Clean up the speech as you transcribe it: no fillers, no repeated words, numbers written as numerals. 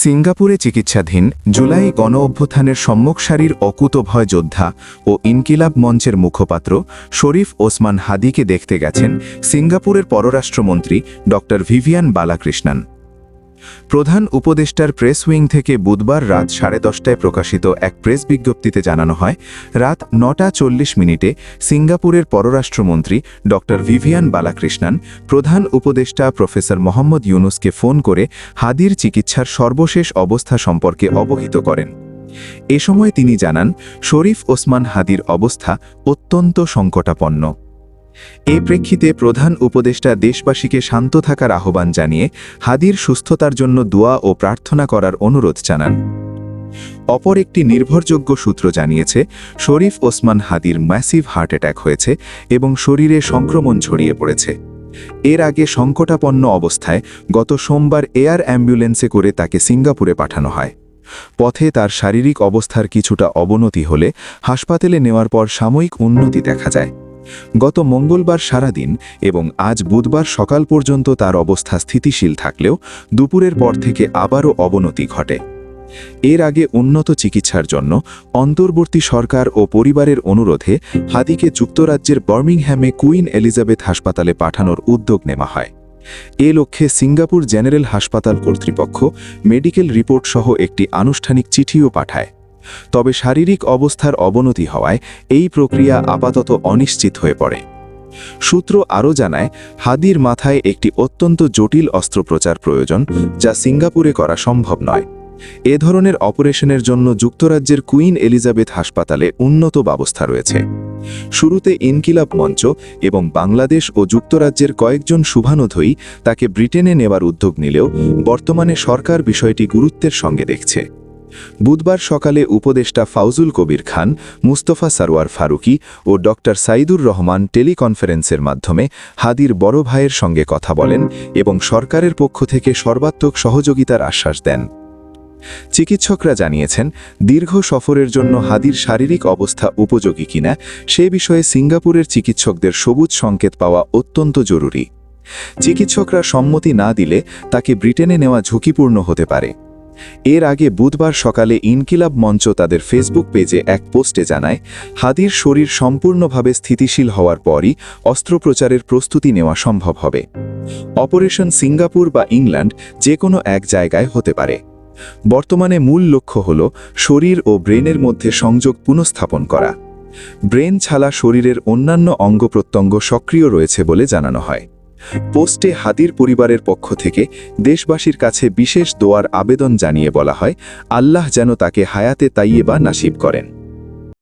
সিঙ্গাপুরে চিকিৎসাধীন জুলাই গণঅভ্যুত্থানের সম্মুখ সারির অকুতভয় যোদ্ধা ও ইনকিলাব মঞ্চের মুখপাত্র শরীফ ওসমান হাদিকে দেখতে গেছেন সিঙ্গাপুরের পররাষ্ট্রমন্ত্রী ড ভিভিয়ান বালাকৃষ্ণন। প্রধান উপদেষ্টার প্রেস উইং থেকে বুধবার রাত 10:30টায় প্রকাশিত এক প্রেস বিজ্ঞপ্তিতে জানানো হয়, রাত 9:40 সিঙ্গাপুরের পররাষ্ট্রমন্ত্রী ড ভিভিয়ান বালাকৃষ্ণন প্রধান উপদেষ্টা প্রফেসর মোহাম্মদ ইউনুসকে ফোন করে হাদির চিকিৎসার সর্বশেষ অবস্থা সম্পর্কে অবহিত করেন। এ সময় তিনি জানান, শরীফ ওসমান হাদির অবস্থা অত্যন্ত সংকটাপন্ন। এ প্রেক্ষিতে প্রধান উপদেষ্টা দেশবাসীকে শান্ত থাকার আহ্বান জানিয়ে হাদির সুস্থতার জন্য দোয়া ও প্রার্থনা করার অনুরোধ জানান। অপর একটি নির্ভরযোগ্য সূত্র জানিয়েছে, শরীফ ওসমান হাদির ম্যাসিভ হার্ট অ্যাটাক হয়েছে এবং শরীরে সংক্রমণ ছড়িয়ে পড়েছে। এর আগে সংকটাপন্ন অবস্থায় গত সোমবার এয়ার অ্যাম্বুলেন্সে করে তাকে সিঙ্গাপুরে পাঠানো হয়। পথে তার শারীরিক অবস্থার কিছুটা অবনতি হলে হাসপাতালে নেওয়ার পর সাময়িক উন্নতি দেখা যায়। গত মঙ্গলবার সারাদিন এবং আজ বুধবার সকাল পর্যন্ত তার অবস্থা স্থিতিশীল থাকলেও দুপুরের পর থেকে আবারও অবনতি ঘটে। এর আগে উন্নত চিকিৎসার জন্য অন্তর্বর্তী সরকার ও পরিবারের অনুরোধে হাদিকে যুক্তরাজ্যের বার্মিংহ্যামে কুইন এলিজাবেথ হাসপাতালে পাঠানোর উদ্যোগ নেওয়া হয়। এ লক্ষ্যে সিঙ্গাপুর জেনারেল হাসপাতাল কর্তৃপক্ষ মেডিকেল রিপোর্ট সহ একটি আনুষ্ঠানিক চিঠিও পাঠায়। তবে শারীরিক অবস্থার অবনতি হওয়ায় এই প্রক্রিয়া আপাতত অনিশ্চিত হয়ে পড়ে। সূত্র আরও জানায়, হাদির মাথায় একটি অত্যন্ত জটিল অস্ত্রোপচার প্রয়োজন, যা সিঙ্গাপুরে করা সম্ভব নয়। এ ধরনের অপারেশনের জন্য যুক্তরাজ্যের কুইন এলিজাবেথ হাসপাতালে উন্নত ব্যবস্থা রয়েছে। শুরুতে ইনকিলাব মঞ্চ এবং বাংলাদেশ ও যুক্তরাজ্যের কয়েকজন শুভানুধ্যায়ী তাকে ব্রিটেনে নেবার উদ্যোগ নিলেও বর্তমানে সরকার বিষয়টি গুরুত্বের সঙ্গে দেখছে। বুধবার সকালে উপদেষ্টা ফাউজুল কবির খান, মুস্তফা সারোয়ার ফারুকি ও ড সাইদুর রহমান টেলিকনফারেন্সের মাধ্যমে হাদির বড় ভাইয়ের সঙ্গে কথা বলেন এবং সরকারের পক্ষ থেকে সর্বাত্মক সহযোগিতার আশ্বাস দেন। চিকিৎসকরা জানিয়েছেন, দীর্ঘ সফরের জন্য হাদির শারীরিক অবস্থা উপযোগী কিনা সে বিষয়ে সিঙ্গাপুরের চিকিৎসকদের সবুজ সংকেত পাওয়া অত্যন্ত জরুরি। চিকিৎসকরা সম্মতি না দিলে তাকে ব্রিটেনে নেওয়া ঝুঁকিপূর্ণ হতে পারে। এর আগে বুধবার সকালে ইনকিলাব মঞ্চ তাদের ফেসবুক পেজে এক পোস্টে জানায়, হাদির শরীর সম্পূর্ণভাবে স্থিতিশীল হওয়ার পরই অস্ত্রোপচারের প্রস্তুতি নেওয়া সম্ভব হবে। অপারেশন সিঙ্গাপুর বা ইংল্যান্ড যে কোনো এক জায়গায় হতে পারে। বর্তমানে মূল লক্ষ্য হল শরীর ও ব্রেনের মধ্যে সংযোগ পুনঃস্থাপন করা। ব্রেন ছাড়া শরীরের অন্যান্য অঙ্গ প্রত্যঙ্গ সক্রিয় রয়েছে বলে জানানো হয়। পোস্টে হাদির পরিবারের পক্ষ থেকে দেশবাসীর কাছে বিশেষ দোয়ার আবেদন জানিয়ে বলা হয়, আল্লাহ যেন তাকে হায়াতে তাইয়েবা নাসিব করেন।